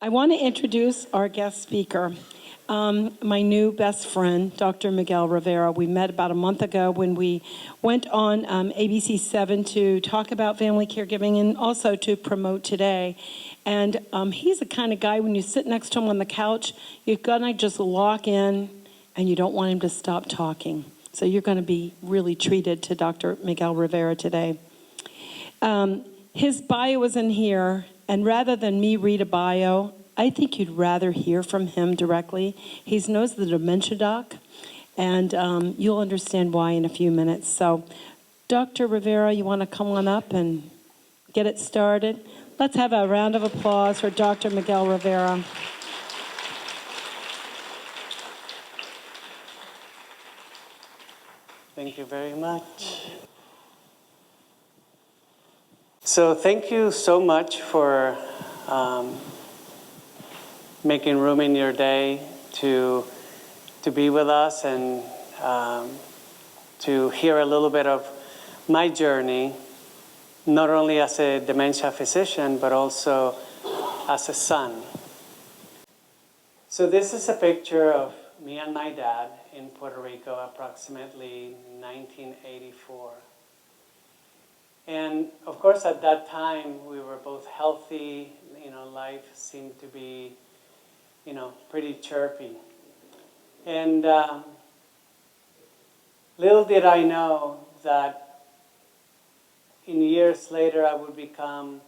I want to introduce our guest speaker, my new best friend, Dr. Miguel Rivera. We met about a month ago when we went on ABC 7 to talk about family caregiving and also to promote today. And he's the kind of guy, when you sit next to him on the couch, you're going to just lock in and you don't want him to stop talking. So you're going to be really treated to Dr. Miguel Rivera today. His bio is in here. And rather than me read a bio, I think you'd rather hear from him directly. He knows the dementia doc, and you'll understand why in a few minutes. So, Dr. Rivera, you want to come on up and get it started? Let's have a round of applause for Dr. Miguel Rivera. Thank you very much. So thank you so much for making room in your day to be with us and to hear a little bit of my journey, not only as a dementia physician, but also as a son. So this is a picture of me and my dad in Puerto Rico, approximately 1984. And of course, at that time, we were both healthy. Life seemed to be, pretty chirpy. And little did I know that in years later, I would become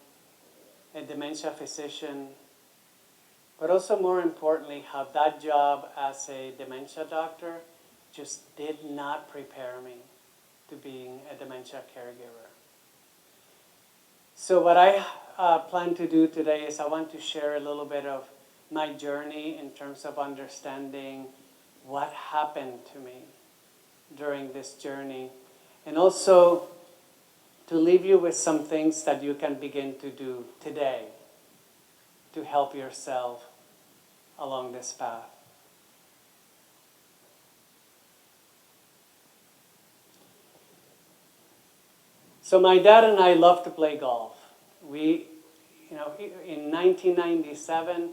a dementia physician, but also more importantly, how that job as a dementia doctor just did not prepare me to being a dementia caregiver. So what I plan to do today is I want to share a little bit of my journey in terms of understanding what happened to me during this journey, and also to leave you with some things that you can begin to do today to help yourself along this path. So my dad and I love to play golf. We, in 1997,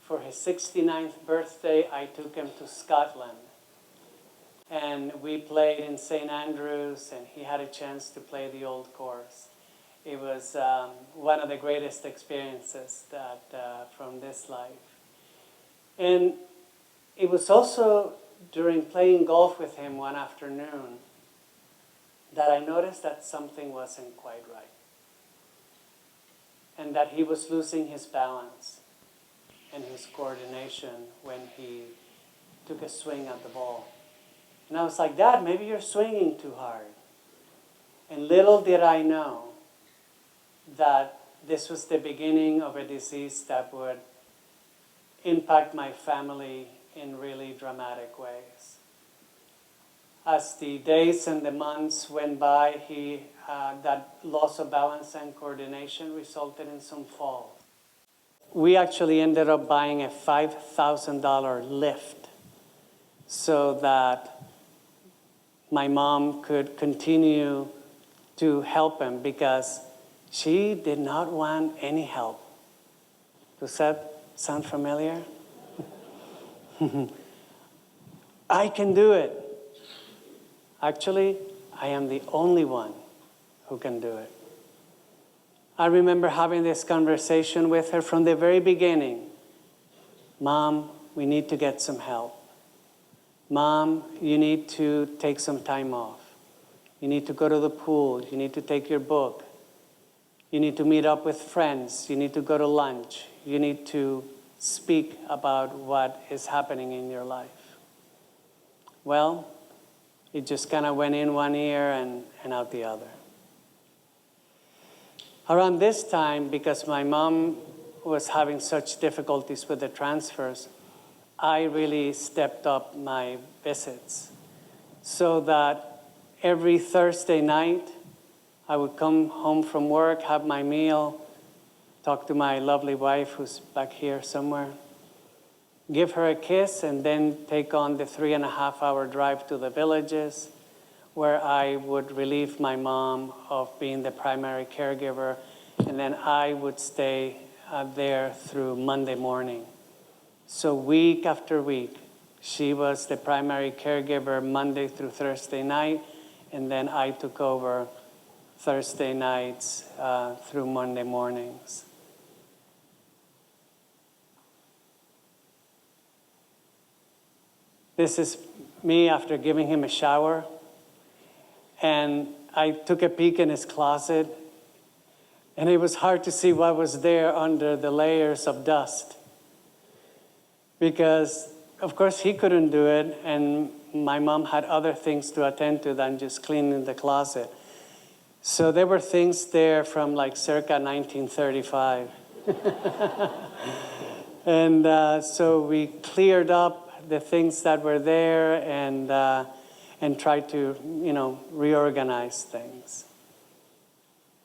for his 69th birthday, I took him to Scotland. And we played in St. Andrews, and he had a chance to play the old course. It was one of the greatest experiences from this life. And it was also during playing golf with him one afternoon that I noticed that something wasn't quite right, and that he was losing his balance and his coordination when he took a swing at the ball. And I was like, Dad, maybe you're swinging too hard. And little did I know that this was the beginning of a disease that would impact my family in really dramatic ways. As the days and the months went by, that loss of balance and coordination resulted in some falls. We actually ended up buying a $5,000 lift so that my mom could continue to help him, because she did not want any help. Does that sound familiar? I can do it. Actually, I am the only one who can do it. I remember having this conversation with her from the very beginning. Mom, we need to get some help. Mom, you need to take some time off. You need to go to the pool. You need to take your book. You need to meet up with friends. You need to go to lunch. You need to speak about what is happening in your life. Well, it just kind of went in one ear and out the other. Around this time, because my mom was having such difficulties with the transfers, I really stepped up my visits, so that every Thursday night, I would come home from work, have my meal, talk to my lovely wife who's back here somewhere, give her a kiss, and then take on the 3.5-hour drive to the villages, where I would relieve my mom of being the primary caregiver, and then I would stay there through Monday morning. So week after week, she was the primary caregiver Monday through Thursday night, and then I took over Thursday nights through Monday mornings. This is me after giving him a shower, and I took a peek in his closet, and it was hard to see what was there under the layers of dust. Because, of course, he couldn't do it, and my mom had other things to attend to than just cleaning the closet. So there were things there from like circa 1935. And so we cleared up the things that were there and tried to, reorganize things.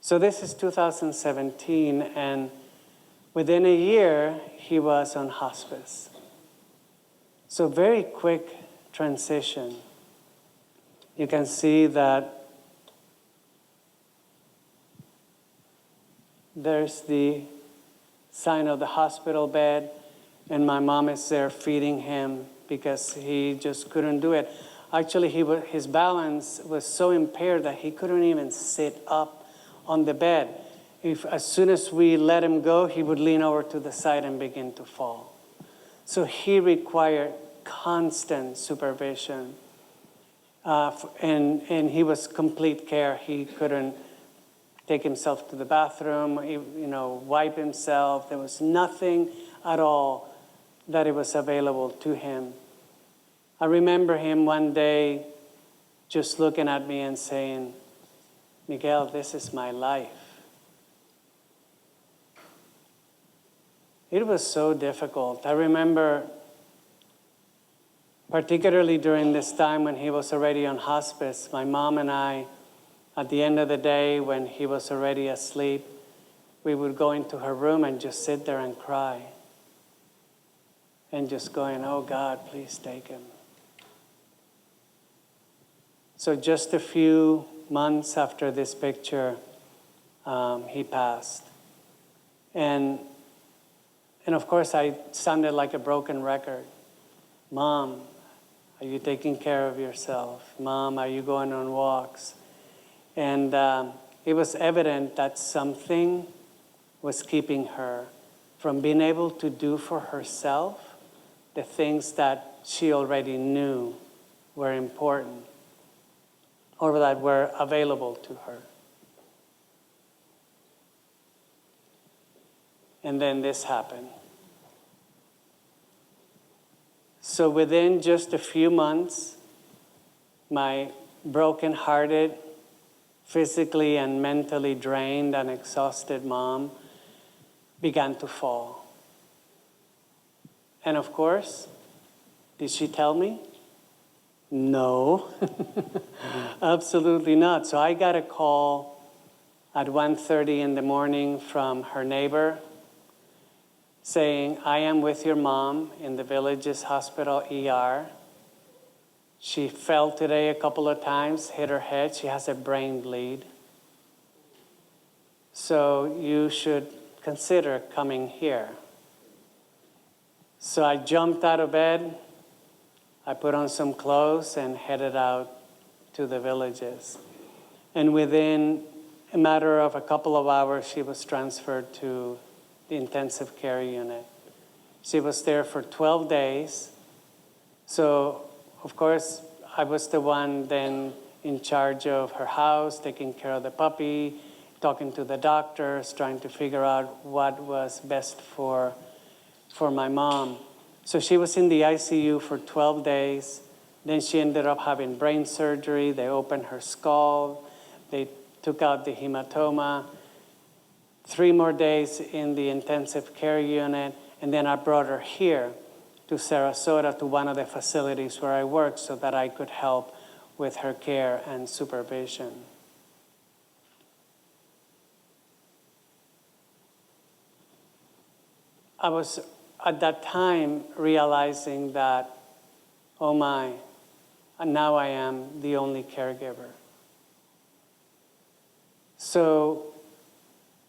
So this is 2017, and within a year, he was on hospice. So very quick transition. You can see that there's the sign of the hospital bed, and my mom is there feeding him because he just couldn't do it. Actually, his balance was so impaired that he couldn't even sit up on the bed. As soon as we let him go, he would lean over to the side and begin to fall. So he required constant supervision. And he was complete care. He couldn't take himself to the bathroom, wipe himself. There was nothing at all that it was available to him. I remember him one day just looking at me and saying, "Miguel, this is my life." It was so difficult. I remember, particularly during this time when he was already on hospice, my mom and I, at the end of the day when he was already asleep, we would go into her room and just sit there and cry. And just going, "Oh God, please take him." So just a few months after this picture, he passed. And of course, I sounded like a broken record. "Mom, are you taking care of yourself? Mom, are you going on walks?" And it was evident that something was keeping her from being able to do for herself the things that she already knew were important or that were available to her. And then this happened. So within just a few months, my broken-hearted, physically and mentally drained and exhausted mom began to fall. And of course, did she tell me? No, absolutely not. So I got a call at 1:30 in the morning from her neighbor saying, "I am with your mom in the village's hospital ER. She fell today a couple of times, hit her head. She has a brain bleed. So you should consider coming here." So I jumped out of bed. I put on some clothes and headed out to the villages. And within a matter of a couple of hours, she was transferred to the intensive care unit. She was there for 12 days. So, of course, I was the one then in charge of her house, taking care of the puppy, talking to the doctors, trying to figure out what was best for my mom. So she was in the ICU for 12 days. Then she ended up having brain surgery. They opened her skull. They took out the hematoma. 3 more days in the intensive care unit. And then I brought her here to Sarasota to one of the facilities where I work so that I could help with her care and supervision. I was at that time realizing that, oh my, now I am the only caregiver. So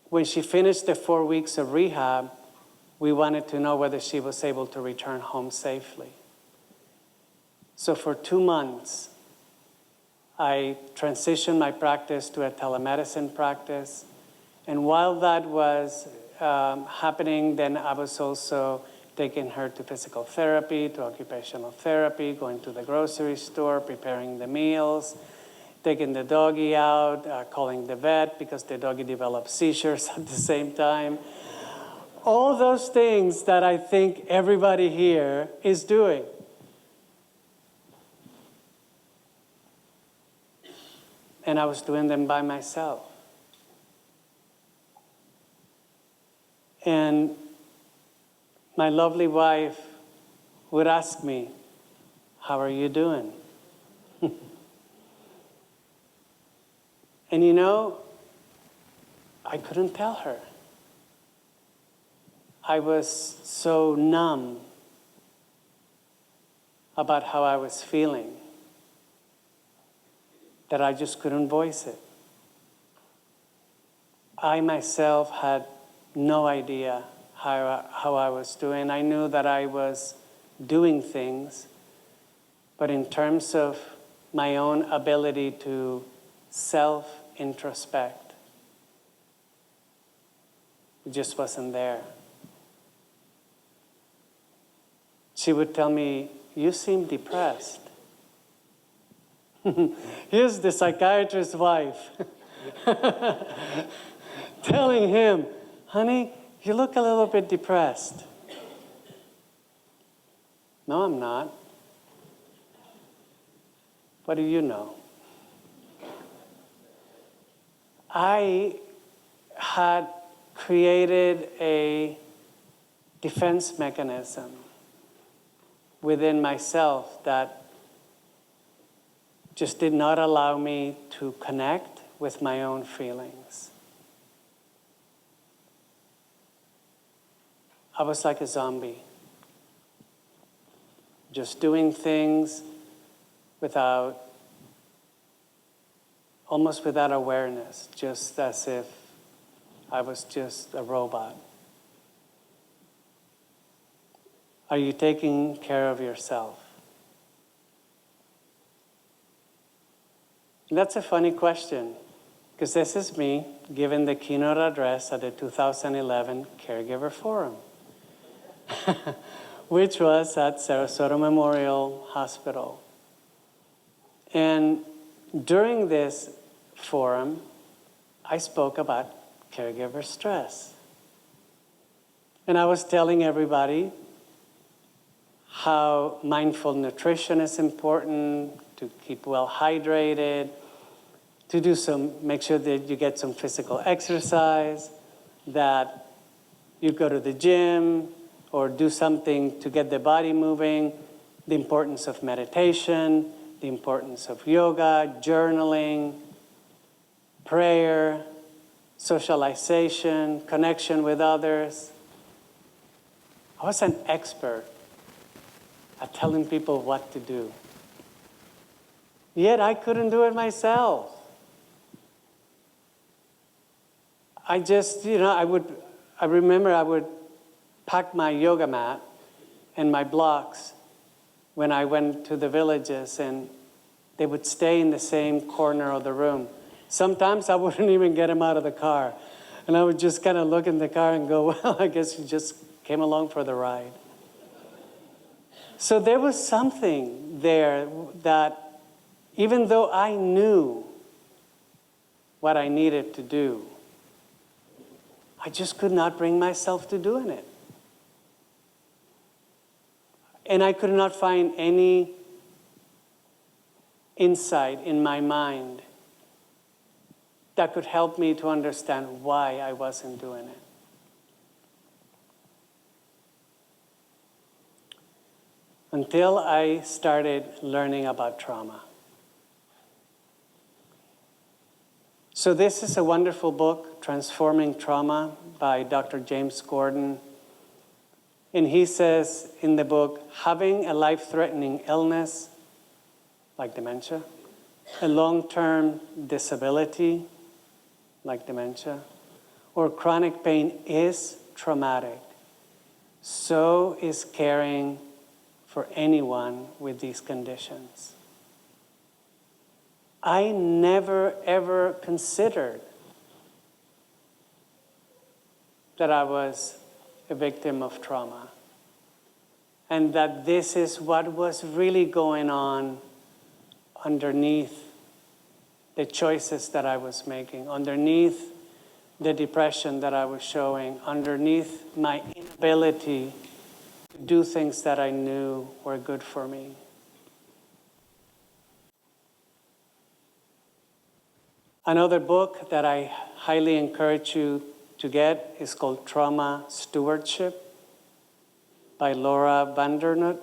when she finished the 4 weeks of rehab, we wanted to know whether she was able to return home safely. So for 2 months, I transitioned my practice to a telemedicine practice. And while that was happening, then I was also taking her to physical therapy, to occupational therapy, going to the grocery store, preparing the meals, taking the doggy out, calling the vet because the doggy developed seizures at the same time. All those things that I think everybody here is doing. And I was doing them by myself. And my lovely wife would ask me, "How are you doing?" And you know, I couldn't tell her. I was so numb about how I was feeling that I just couldn't voice it. I myself had no idea how I was doing. I knew that I was doing things, but in terms of my own ability to self-introspect, it just wasn't there. She would tell me, "You seem depressed." Here's the psychiatrist's wife telling him, "Honey, you look a little bit depressed." "No, I'm not." "What do you know?" I had created a defense mechanism within myself that just did not allow me to connect with my own feelings. I was like a zombie, just doing things almost without awareness, just as if I was just a robot. Are you taking care of yourself? And that's a funny question, because this is me giving the keynote address at the 2011 Caregiver Forum, which was at Sarasota Memorial Hospital. And during this forum, I spoke about caregiver stress. And I was telling everybody how mindful nutrition is important, to keep well hydrated, to make sure that you get some physical exercise, that you go to the gym or do something to get the body moving, the importance of meditation, the importance of yoga, journaling, prayer, socialization, connection with others. I was an expert at telling people what to do. Yet I couldn't do it myself. I remember I would pack my yoga mat and my blocks when I went to the villages, and they would stay in the same corner of the room. Sometimes I wouldn't even get them out of the car. And I would just kind of look in the car and go, "Well, I guess you just came along for the ride." So there was something there that, even though I knew what I needed to do, I just could not bring myself to doing it. And I could not find any insight in my mind that could help me to understand why I wasn't doing it. Until I started learning about trauma. So this is a wonderful book, Transforming Trauma, by Dr. James Gordon. And he says in the book, having a life-threatening illness, like dementia, a long-term disability, like dementia, or chronic pain is traumatic, so is caring for anyone with these conditions. I never ever considered that I was a victim of trauma, and that this is what was really going on underneath the choices that I was making, underneath the depression that I was showing, underneath my inability to do things that I knew were good for me. Another book that I highly encourage you to get is called Trauma Stewardship by Laura Vandernoot.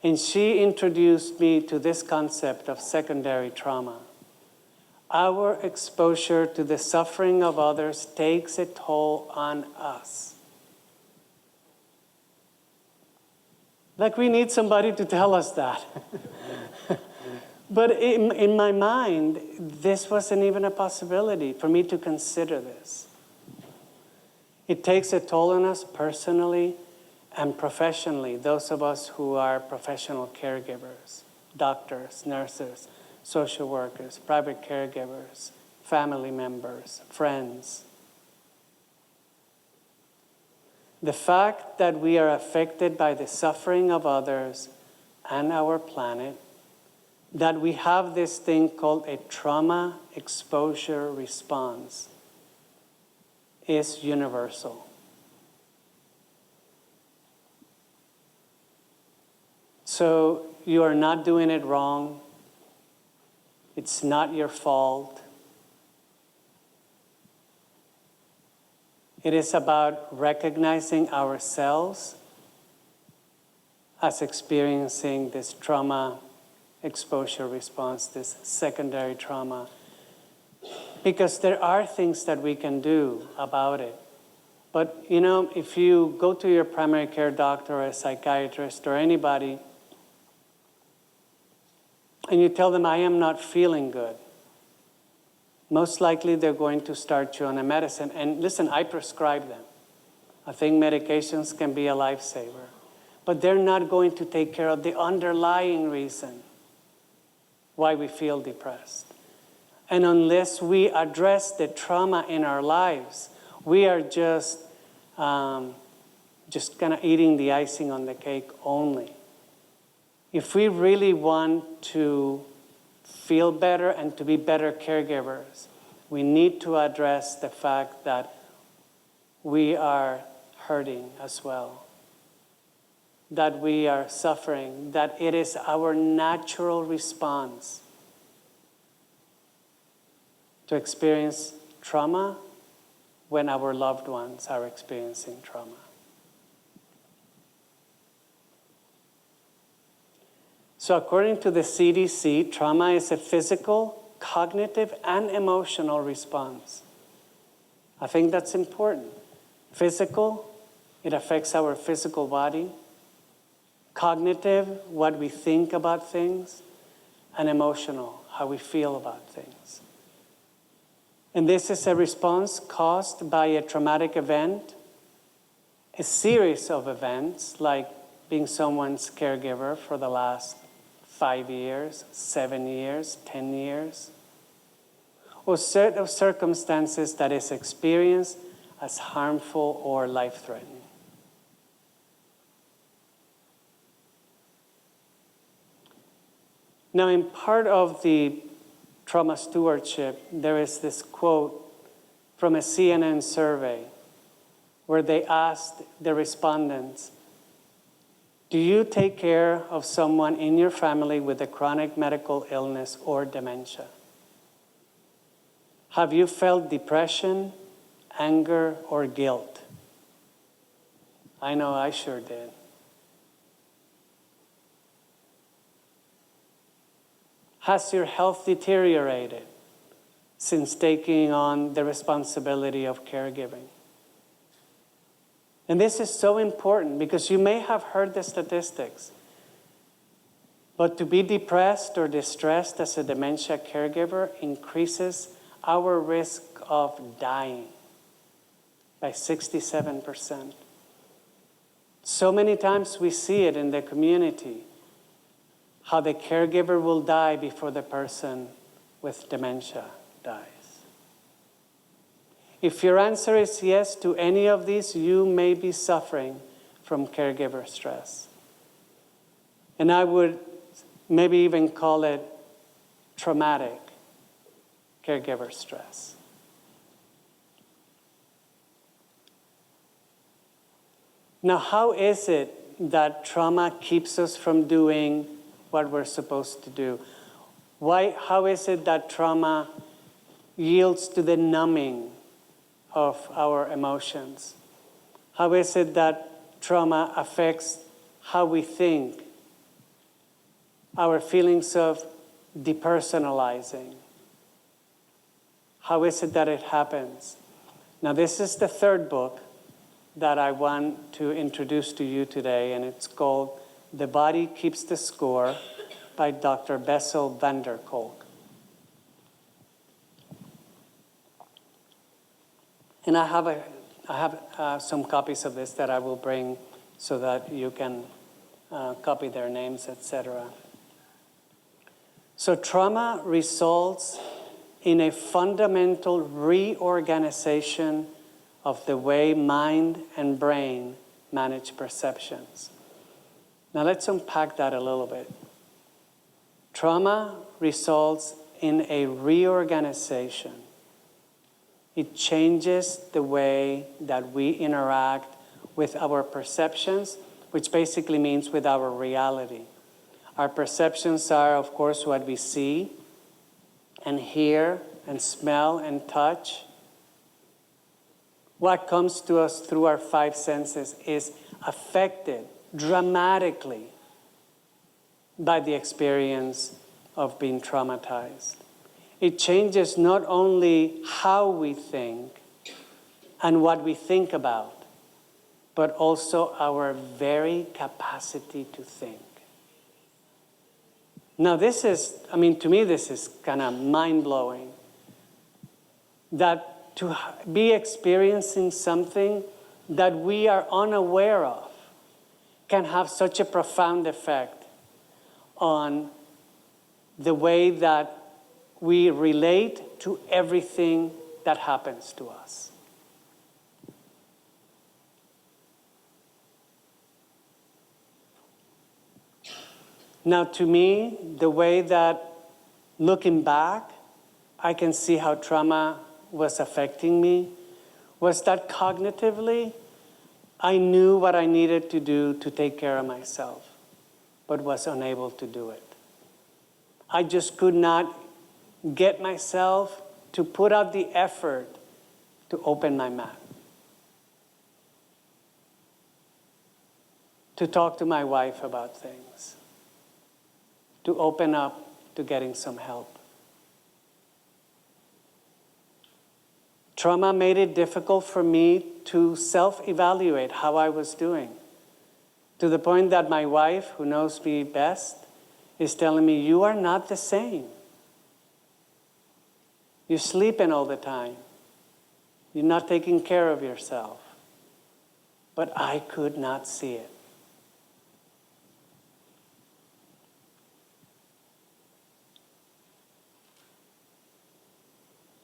And she introduced me to this concept of secondary trauma. Our exposure to the suffering of others takes a toll on us. Like we need somebody to tell us that. But in my mind, this wasn't even a possibility for me to consider this. It takes a toll on us personally and professionally, those of us who are professional caregivers, doctors, nurses, social workers, private caregivers, family members, friends. The fact that we are affected by the suffering of others and our planet, that we have this thing called a trauma exposure response, is universal. So you are not doing it wrong. It's not your fault. It is about recognizing ourselves as experiencing this trauma exposure response, this secondary trauma. Because there are things that we can do about it. But you know, if you go to your primary care doctor or a psychiatrist or anybody, and you tell them, I am not feeling good, most likely they're going to start you on a medicine. And listen, I prescribe them. I think medications can be a lifesaver. But they're not going to take care of the underlying reason why we feel depressed. And unless we address the trauma in our lives, we are just kind of eating the icing on the cake only. If we really want to feel better and to be better caregivers, we need to address the fact that we are hurting as well, that we are suffering, that it is our natural response to experience trauma when our loved ones are experiencing trauma. So according to the CDC, trauma is a physical, cognitive, and emotional response. I think that's important. Physical, it affects our physical body. Cognitive, what we think about things. And emotional, how we feel about things. And this is a response caused by a traumatic event, a series of events, like being someone's caregiver for the last 5 years, 7 years, 10 years, or set of circumstances that is experienced as harmful or life-threatening. Now, in part of the trauma stewardship, there is this quote from a CNN survey where they asked the respondents, do you take care of someone in your family with a chronic medical illness or dementia? Have you felt depression, anger, or guilt? I know I sure did. Has your health deteriorated since taking on the responsibility of caregiving? And this is so important because you may have heard the statistics, but to be depressed or distressed as a dementia caregiver increases our risk of dying by 67%. So many times we see it in the community, how the caregiver will die before the person with dementia dies. If your answer is yes to any of these, you may be suffering from caregiver stress. And I would maybe even call it traumatic caregiver stress. Now, how is it that trauma keeps us from doing what we're supposed to do? How is it that trauma yields to the numbing of our emotions? How is it that trauma affects how we think, our feelings of depersonalizing? How is it that it happens? Now, this is the third book that I want to introduce to you today, and it's called The Body Keeps the Score by Dr. Bessel van der Kolk. And I have some copies of this that I will bring so that you can copy their names, etc. So trauma results in a fundamental reorganization of the way mind and brain manage perceptions. Now let's unpack that a little bit. Trauma results in a reorganization. It changes the way that we interact with our perceptions, which basically means with our reality. Our perceptions are, of course, what we see and hear and smell and touch. What comes to us through our five senses is affected dramatically by the experience of being traumatized. It changes not only how we think and what we think about, but also our very capacity to think. Now this is, to me this is kind of mind-blowing, that to be experiencing something that we are unaware of can have such a profound effect on the way that we relate to everything that happens to us. Now, to me, the way that, looking back, I can see how trauma was affecting me was that cognitively, I knew what I needed to do to take care of myself, but was unable to do it. I just could not get myself to put out the effort to open my mouth, to talk to my wife about things, to open up to getting some help. Trauma made it difficult for me to self-evaluate how I was doing, to the point that my wife, who knows me best, is telling me, "You are not the same. You're sleeping all the time. You're not taking care of yourself." But I could not see it.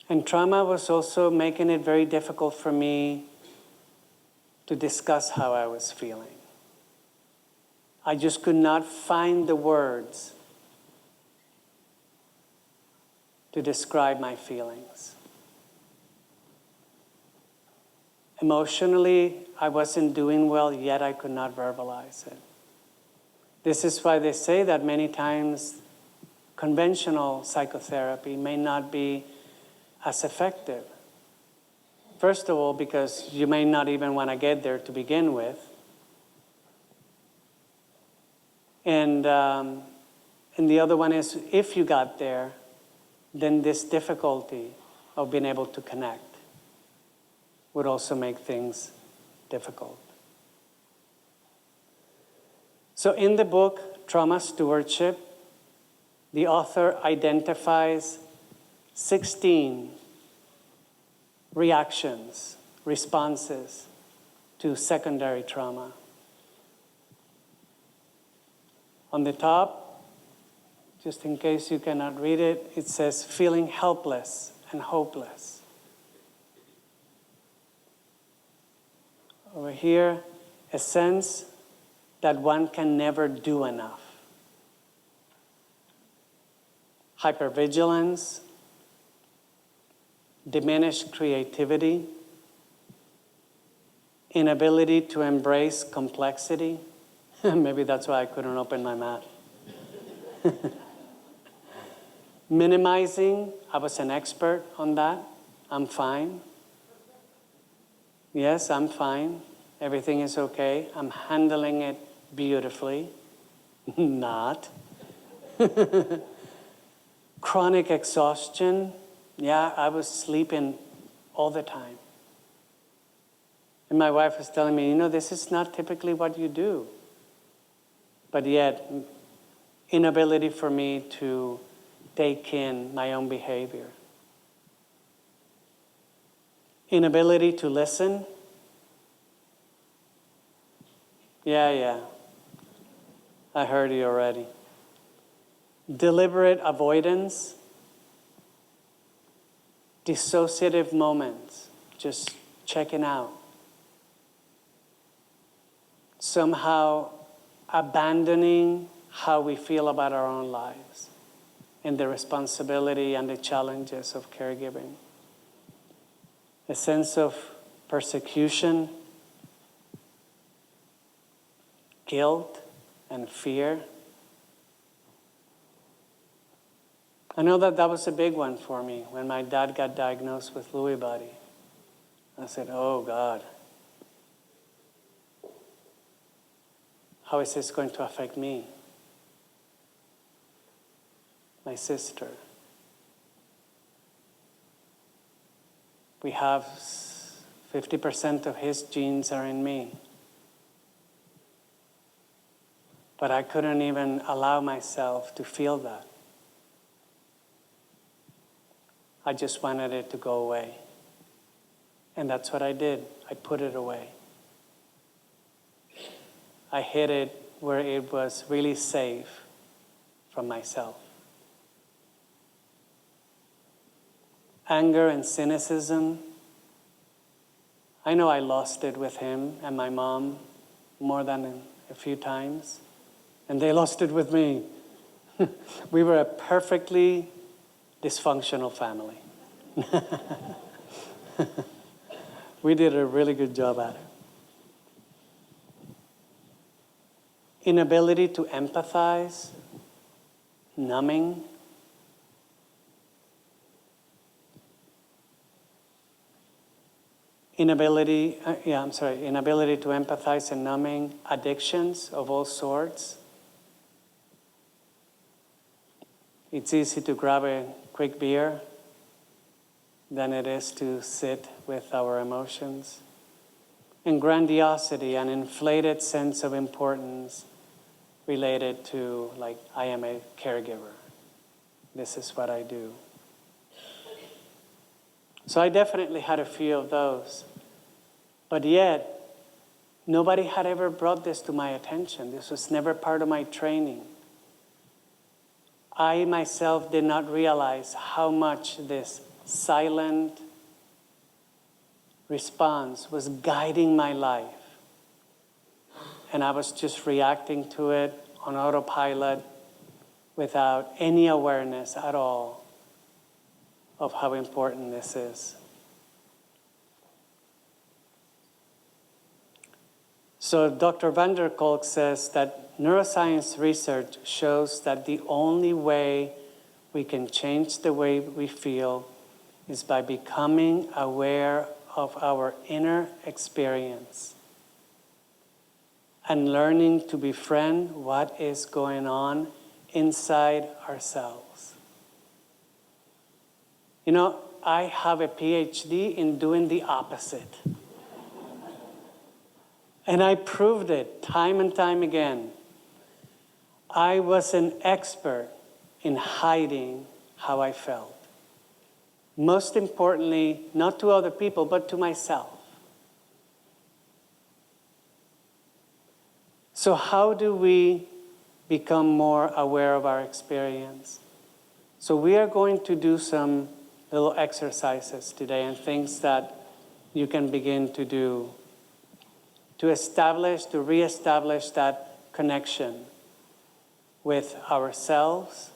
And trauma was also making it very difficult for me to discuss how I was feeling. I just could not find the words to describe my feelings. Emotionally, I wasn't doing well, yet I could not verbalize it. This is why they say that many times conventional psychotherapy may not be as effective. First of all, because you may not even want to get there to begin with. And the other one is, if you got there, then this difficulty of being able to connect would also make things difficult. So in the book, Trauma Stewardship, the author identifies 16 reactions, responses to secondary trauma. On the top, just in case you cannot read it, it says feeling helpless and hopeless. Over here, a sense that one can never do enough. Hypervigilance, diminished creativity, inability to embrace complexity. Maybe that's why I couldn't open my mouth. Minimizing, I was an expert on that. I'm fine. Yes, I'm fine. Everything is okay. I'm handling it beautifully. Not. Chronic exhaustion. Yeah, I was sleeping all the time. And my wife was telling me, this is not typically what you do. But yet, inability for me to take in my own behavior. Inability to listen. Yeah. I heard you already. Deliberate avoidance. Dissociative moments. Just checking out. Somehow abandoning how we feel about our own lives and the responsibility and the challenges of caregiving. A sense of persecution, guilt, and fear. I know that was a big one for me when my dad got diagnosed with Lewy body. I said, oh God, how is this going to affect me? My sister. We have 50% of his genes are in me. But I couldn't even allow myself to feel that. I just wanted it to go away. And that's what I did. I put it away. I hid it where it was really safe from myself. Anger and cynicism. I know I lost it with him and my mom more than a few times. And they lost it with me. We were a perfectly dysfunctional family. We did a really good job at it. Inability to empathize, numbing. Inability to empathize and numbing, addictions of all sorts. It's easy to grab a quick beer than it is to sit with our emotions. And grandiosity, an inflated sense of importance related to, like, I am a caregiver. This is what I do. So I definitely had a few of those. But yet, nobody had ever brought this to my attention. This was never part of my training. I myself did not realize how much this silent response was guiding my life. And I was just reacting to it on autopilot without any awareness at all of how important this is. So Dr. van der Kolk says that neuroscience research shows that the only way we can change the way we feel is by becoming aware of our inner experience and learning to befriend what is going on inside ourselves. I have a PhD in doing the opposite. And I proved it time and time again. I was an expert in hiding how I felt. Most importantly, not to other people, but to myself. So how do we become more aware of our experience? So we are going to do some little exercises today and things that you can begin to do to reestablish that connection with ourselves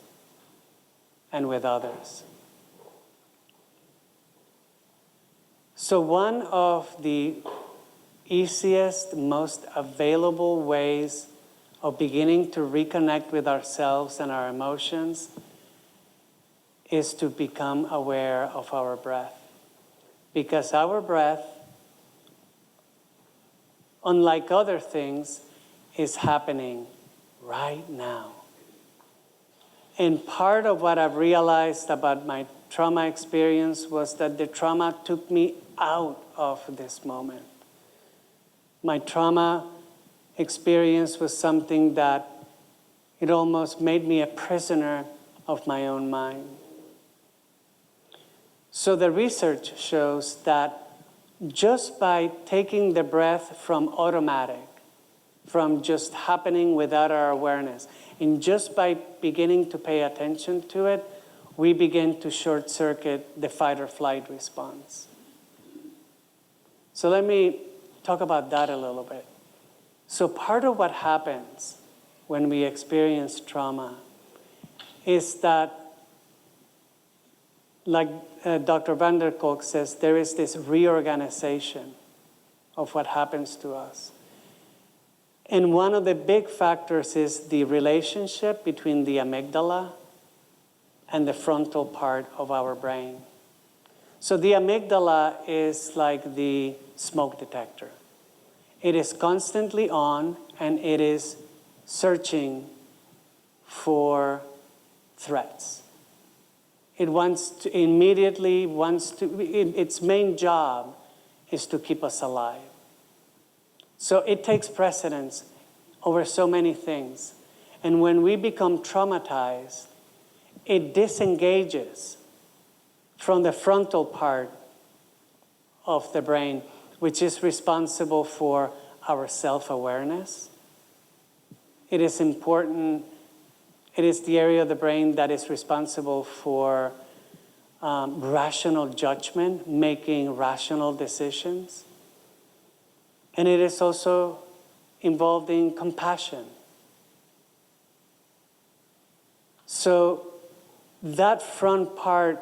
and with others. So one of the easiest, most available ways of beginning to reconnect with ourselves and our emotions is to become aware of our breath. Because our breath, unlike other things, is happening right now. And part of what I've realized about my trauma experience was that the trauma took me out of this moment. My trauma experience was something that it almost made me a prisoner of my own mind. So the research shows that just by taking the breath from automatic, from just happening without our awareness, and just by beginning to pay attention to it, we begin to short-circuit the fight or flight response. So let me talk about that a little bit. So part of what happens when we experience trauma is that, like Dr. van der Kolk says, there is this reorganization of what happens to us. And one of the big factors is the relationship between the amygdala and the frontal part of our brain. So the amygdala is like the smoke detector. It is constantly on and it is searching for threats. It immediately wants to, its main job is to keep us alive. So it takes precedence over so many things. And when we become traumatized, it disengages from the frontal part of the brain, which is responsible for our self-awareness. It is important. It is the area of the brain that is responsible for rational judgment, making rational decisions. And it is also involved in compassion. So that front part,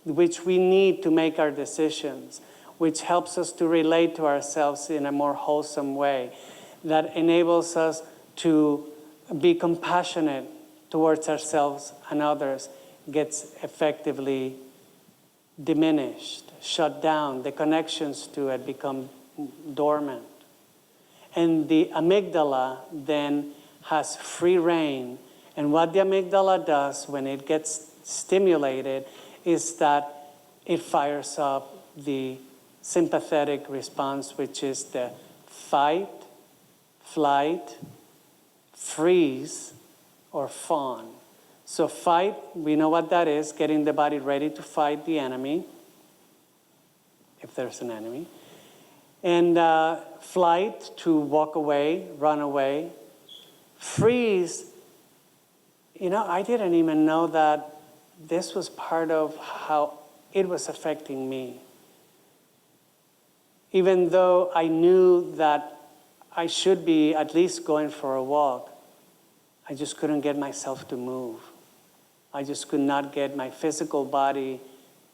which we need to make our decisions, which helps us to relate to ourselves in a more wholesome way, that enables us to be compassionate towards ourselves and others, gets effectively diminished, shut down. The connections to it become dormant. And the amygdala then has free rein. And what the amygdala does when it gets stimulated is that it fires up the sympathetic response, which is the fight, flight, freeze, or fawn. So fight, we know what that is, getting the body ready to fight the enemy, if there's an enemy. And flight, to walk away, run away. Freeze, I didn't even know that this was part of how it was affecting me. Even though I knew that I should be at least going for a walk, I just couldn't get myself to move. I just could not get my physical body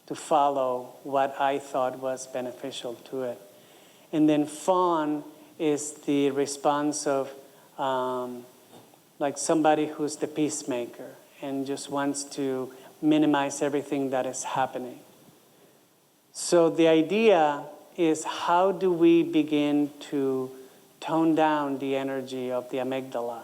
to follow what I thought was beneficial to it. And then fawn is the response of like somebody who's the peacemaker and just wants to minimize everything that is happening. So the idea is, how do we begin to tone down the energy of the amygdala?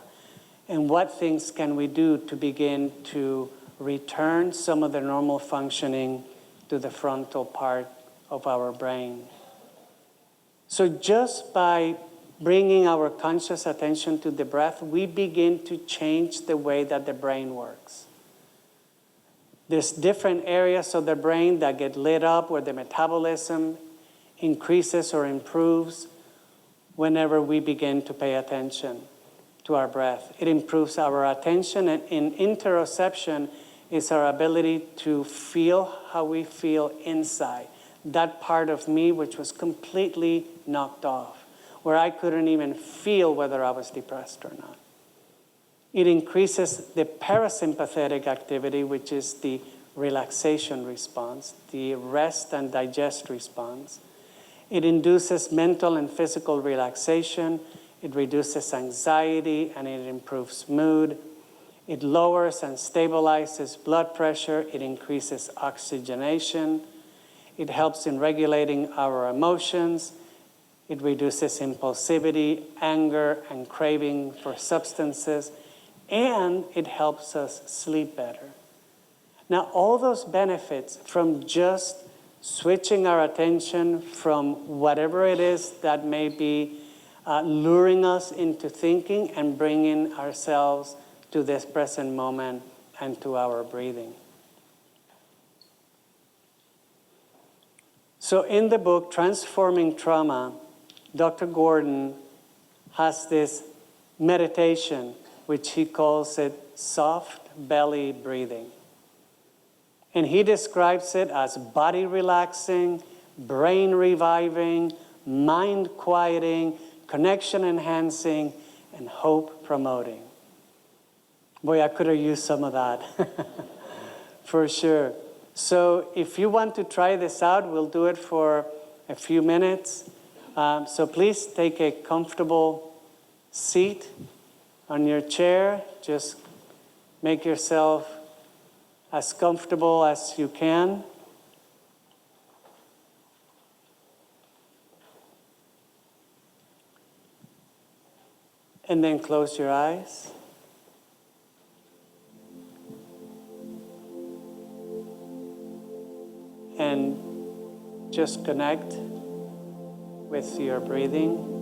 And what things can we do to begin to return some of the normal functioning to the frontal part of our brain? So just by bringing our conscious attention to the breath, we begin to change the way that the brain works. There's different areas of the brain that get lit up where the metabolism increases or improves whenever we begin to pay attention to our breath. It improves our attention, and in interoception is our ability to feel how we feel inside. That part of me which was completely knocked off, where I couldn't even feel whether I was depressed or not. It increases the parasympathetic activity, which is the relaxation response, the rest and digest response. It induces mental and physical relaxation. It reduces anxiety and it improves mood. It lowers and stabilizes blood pressure. It increases oxygenation. It helps in regulating our emotions. It reduces impulsivity, anger, and craving for substances. And it helps us sleep better. Now, all those benefits from just switching our attention from whatever it is that may be luring us into thinking and bringing ourselves to this present moment and to our breathing. So in the book, Transforming Trauma, Dr. Gordon has this meditation, which he calls it soft belly breathing. And he describes it as body relaxing, brain reviving, mind quieting, connection enhancing, and hope promoting. Boy, I could have used some of that, for sure. So if you want to try this out, we'll do it for a few minutes. So please take a comfortable seat on your chair. Just make yourself as comfortable as you can. And then close your eyes. And just connect with your breathing.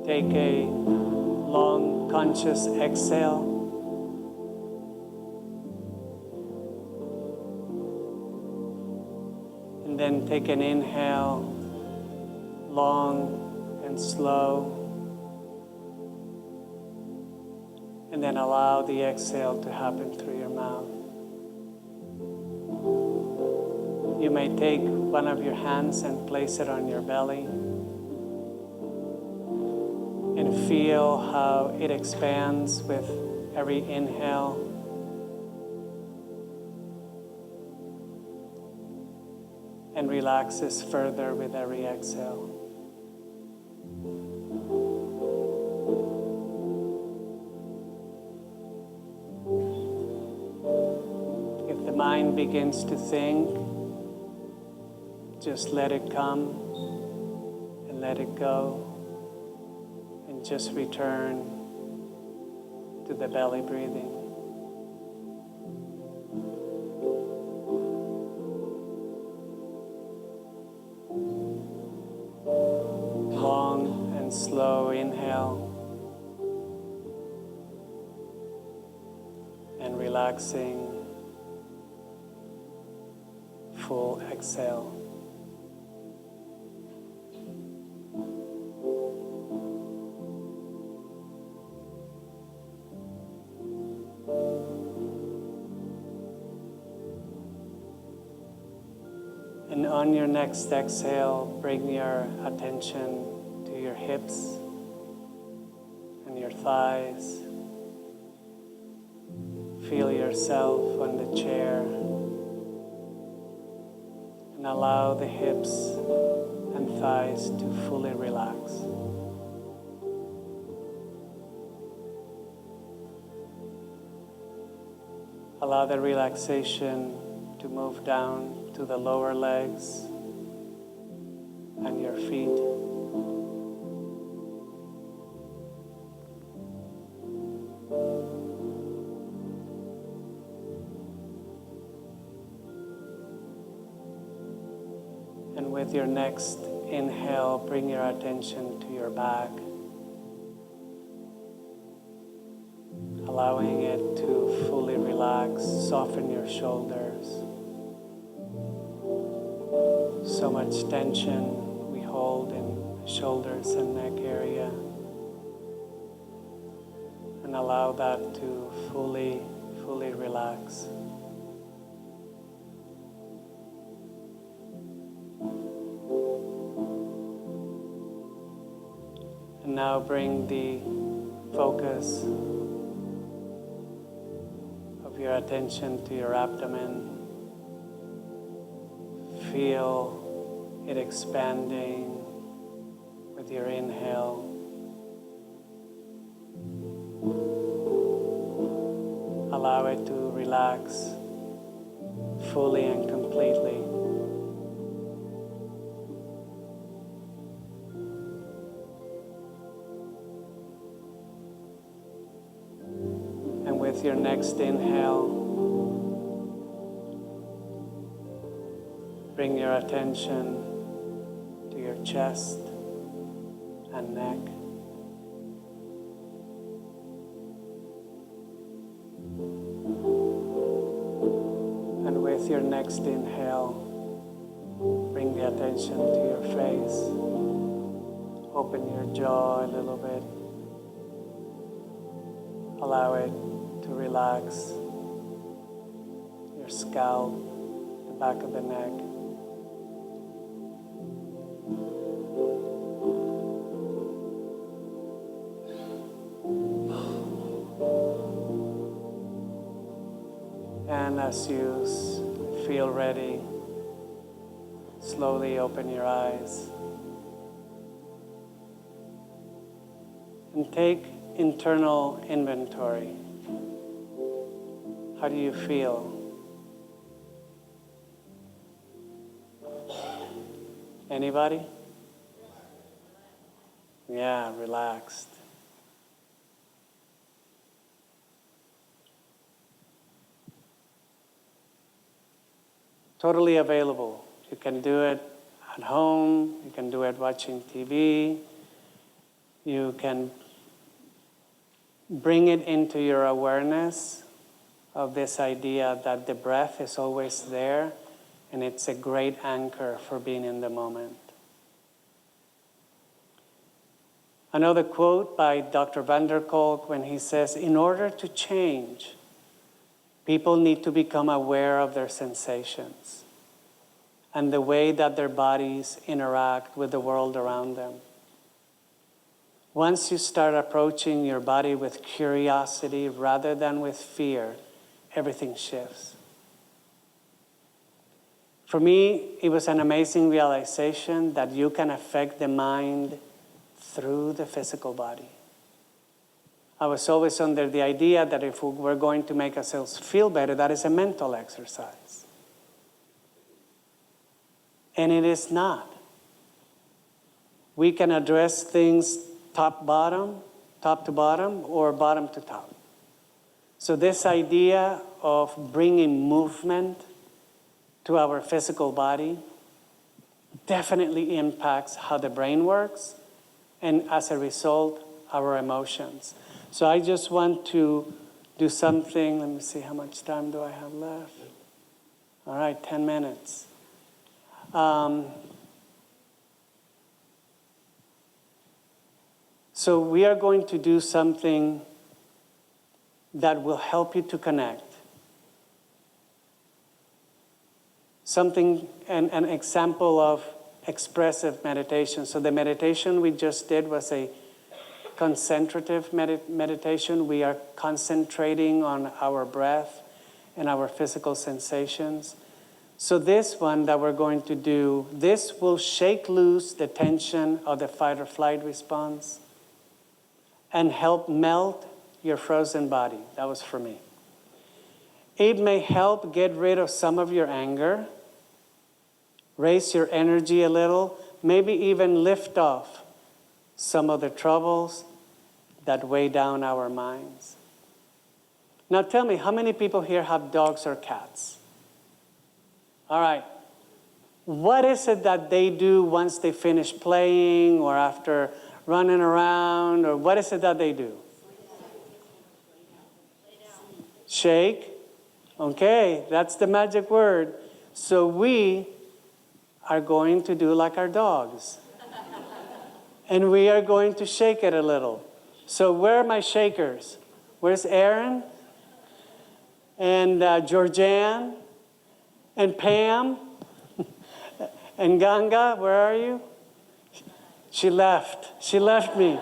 Take a long, conscious exhale. And then take an inhale, long and slow. And then allow the exhale to happen through your mouth. You may take one of your hands and place it on your belly. And feel how it expands with every inhale. And relaxes further with every exhale. If the mind begins to think, just let it come and let it go. And just return to the belly breathing. Long and slow inhale. And relaxing, full exhale. And on your next exhale, bring your attention to your hips and your thighs. Feel yourself on the chair. And allow the hips and thighs to fully relax. Allow the relaxation to move down to the lower legs and your feet. And with your next inhale, bring your attention to your back allowing it to fully relax, soften your shoulders. So much tension we hold in the shoulders and neck area. And allow that to fully relax. And now bring the focus of your attention to your abdomen. Feel it expanding with your inhale. Allow it to relax fully and completely. And with your next inhale, bring your attention to your chest and neck. And with your next inhale, bring the attention to your face. Open your jaw a little bit. Allow it to relax your scalp, the back of the neck. And as you feel ready, slowly open your eyes and take internal inventory. How do you feel? Anybody? Yeah, relaxed. Totally available. You can do it at home, you can do it watching TV, you can bring it into your awareness of this idea that the breath is always there and it's a great anchor for being in the moment. Another quote by Dr. Van der Kolk when he says, in order to change, people need to become aware of their sensations and the way that their bodies interact with the world around them. Once you start approaching your body with curiosity rather than with fear, everything shifts. For me, it was an amazing realization that you can affect the mind through the physical body. I was always under the idea that if we're going to make ourselves feel better, that is a mental exercise. And it is not. We can address things top to bottom, or bottom to top. So this idea of bringing movement to our physical body definitely impacts how the brain works, and as a result, our emotions. So I just want to do something. Let me see, how much time do I have left? All right, 10 minutes. So we are going to do something that will help you to connect. Something, an example of expressive meditation. So the meditation we just did was a concentrative meditation. We are concentrating on our breath and our physical sensations. So this one that we're going to do, this will shake loose the tension of the fight or flight response and help melt your frozen body. That was for me. It may help get rid of some of your anger, raise your energy a little, maybe even lift off some of the troubles that weigh down our minds. Now tell me, how many people here have dogs or cats? All right. What is it that they do once they finish playing or after running around, or what is it that they do? Shake. Okay, that's the magic word. So we are going to do like our dogs. And we are going to shake it a little. So where are my shakers? Where's Aaron? And Georgianne? And Pam? And Ganga, where are you? She left. She left me.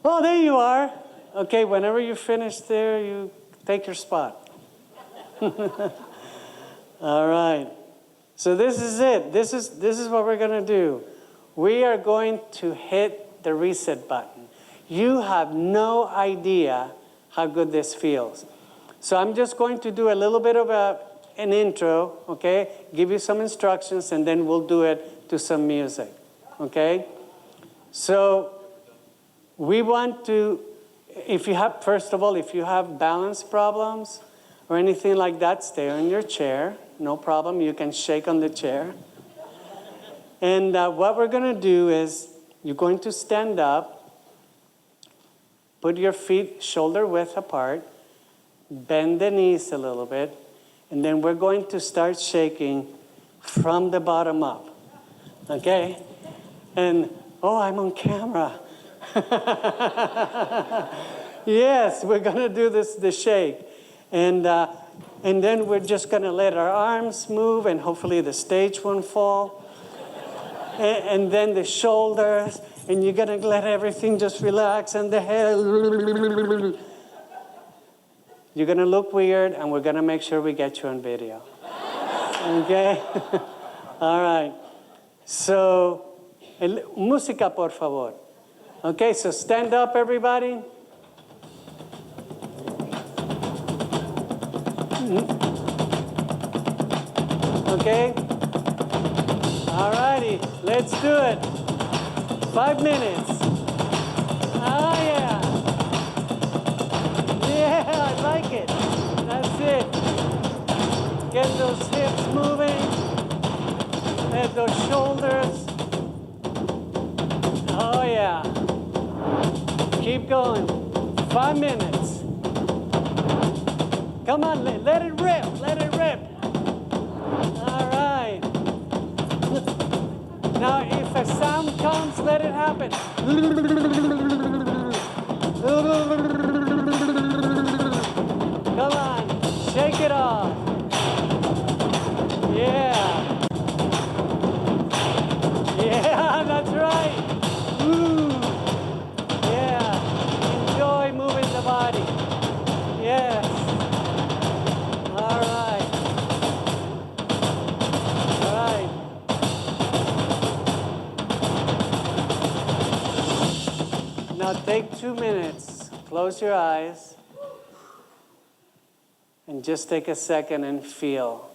Oh, there you are. Okay, whenever you finish there, you take your spot. All right. So this is it. This is what we're going to do. We are going to hit the reset button. You have no idea how good this feels. So I'm just going to do a little bit of an intro, okay? Give you some instructions, and then we'll do it to some music, okay? So we want to, first of all, if you have balance problems or anything like that, stay on your chair. No problem. You can shake on the chair. And what we're going to do is you're going to stand up, put your feet shoulder width apart, bend the knees a little bit, and then we're going to start shaking from the bottom up. Okay? And, oh, I'm on camera. Yes, we're going to do the shake. And then we're just going to let our arms move, and hopefully the stage won't fall. And then the shoulders, and you're going to let everything just relax, and the head. You're going to look weird, and we're going to make sure we get you on video. Okay? All right. So, música, por favor. Okay, so stand up, everybody. Okay? All righty, let's do it. 5 minutes. Oh, yeah. Yeah, I like it. That's it. Get those hips moving. Let those shoulders. Oh, yeah. Keep going. 5 minutes. Come on, let it rip. Let it rip. All right. Now, if a sound comes, let it happen. Come on, shake it off. Yeah. Yeah, that's right. Ooh. Yeah. Enjoy moving the body. Yes. All right. All right. Now take 2 minutes. Close your eyes. And just take a second and feel.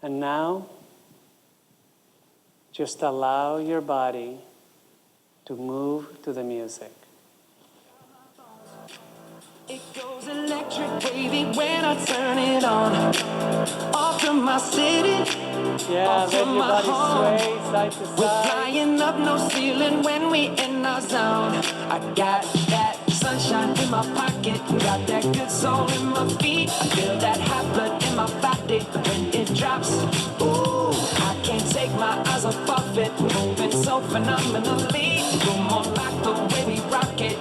And now, just allow your body to move to the music. It goes electric wavy when I turn it on. Off from my city, Yeah, off let from your my body home. sway side to We're side. flying up no ceiling when we in our zone. I got that sunshine in my pocket, got that good soul in my feet. I feel that hot blood in my body when it drops. Ooh, I can't take my eyes off of it, moving so phenomenally. Come on, like the way we rock it.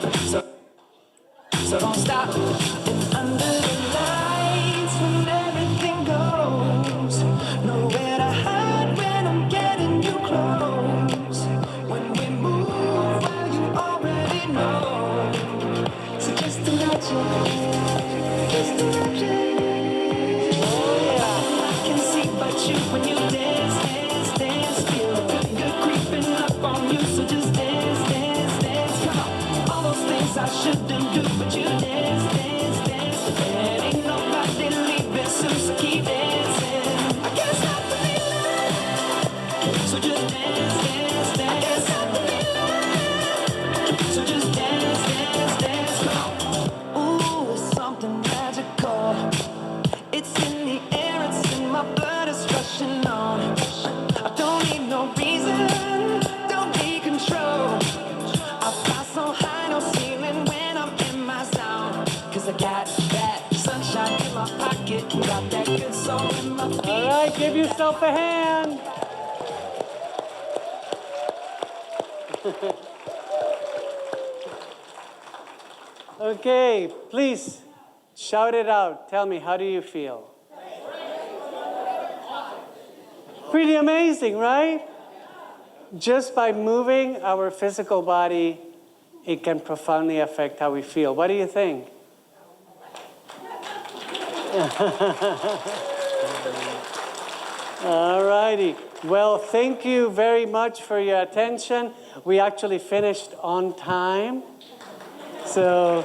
So don't stop. And under the lights when everything goes, nowhere to hide when I'm getting you close. When we move, well, you already know. So just imagine, just imagine. I can see but you when you dance, dance, dance. Feel the good, good creeping up on you. So just dance, dance. Give yourself a hand. Okay, please shout it out. Tell me, how do you feel? Pretty amazing, right? Just by moving our physical body, it can profoundly affect how we feel. What do you think? All righty. Well, thank you very much for your attention. We actually finished on time. So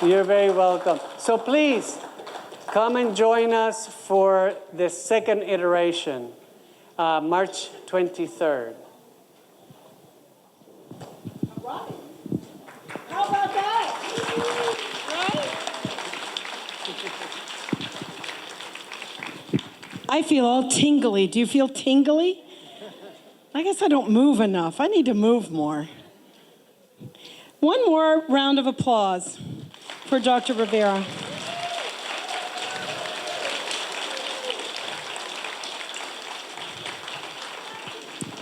you're very welcome. So please come and join us for the second iteration, March 23rd. Right. How about that? Right? I feel all tingly. Do you feel tingly? I guess I don't move enough. I need to move more. One more round of applause for Dr. Rivera.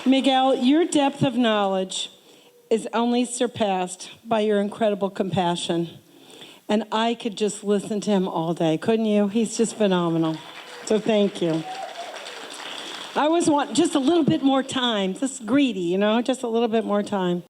Miguel, your depth of knowledge is only surpassed by your incredible compassion. And I could just listen to him all day, couldn't you? He's just phenomenal. So thank you. I always want just a little bit more time. Just greedy, just a little bit more time.